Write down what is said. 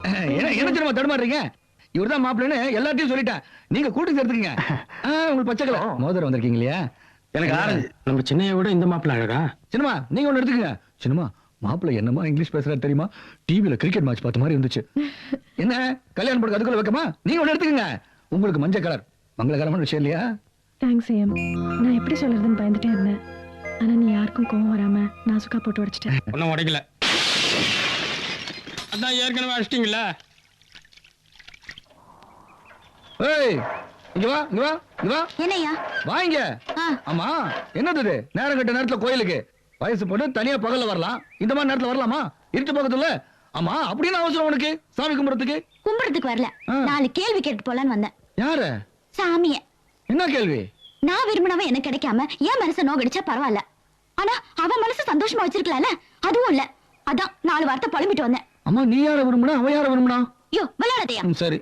என்ன தெரியுமா தடுமாறுறீங்க? இவர்தான் மாப்பிள்ளைன்னு எல்லாத்தையும் சொல்லிட்டேன். நீங்க கூட்டி சேர்த்துக்கீங்க. உங்களுக்கு பச்சை கலர் மோதிரம் வந்திருக்கீங்க இல்லையா? எனக்கு ஆரஞ்சு. நம்ம சின்னைய விட இந்த மாப்பிள்ள அழகா. சின்னமா நீங்க ஒண்ணு எடுத்துக்கங்க. சின்னமா மாப்பிள்ளை என்னமா இங்கிலீஷ் பேசுறாரு தெரியுமா? டிவில கிரிக்கெட் மேட்ச் பார்த்த மாதிரி இருந்துச்சு. என்ன கல்யாணம் பண்ண அதுக்குள்ள வைக்கமா? நீங்க ஒண்ணு எடுத்துக்கங்க. உங்களுக்கு மஞ்சள் கலர் மங்களகரமான விஷயம் இல்லையா? தேங்க்ஸ் ஏம். நான் எப்படி சொல்றதுன்னு பயந்துட்டே இருந்தேன். ஆனா நீ யாருக்கும் கோவம் வராம நான் சுக்கா போட்டு உடைச்சிட்டேன். ஒன்னும் உடைக்கல. அதான் ஏற்கனவே அடிச்சிட்டீங்களா? ஏய் இங்க வா இங்க வா இங்க வா. என்னையா? வாங்க. ஆமா என்னது இது? நேரம் கட்ட நேரத்துல கோயிலுக்கு வயசு பொண்ணு தனியா பகல்ல வரலாம், இந்த மாதிரி நேரத்துல வரலாமா? இருட்டு பக்கத்துல. ஆமா அப்படின்னு அவசரம் உனக்கு சாமி கும்பிடுறதுக்கு? கும்பிடுறதுக்கு வரல, 4 கேள்வி கேட்டு போலான்னு வந்தேன். யார? சாமிய. என்ன கேள்வி? நான் விரும்பினவன் எனக்கு கிடைக்காம என் மனசை நோகடிச்சா பரவாயில்ல, ஆனா அவன் மனசு சந்தோஷமா வச்சிருக்கலாம்ல, அதுவும் இல்ல. அதான் 4 வார்த்தை புலம்பிட்டு வந்தேன். அம்மா நீ யார விரும்பினா அவ யார விரும்பினா? யோ விளையாடதையா? சரி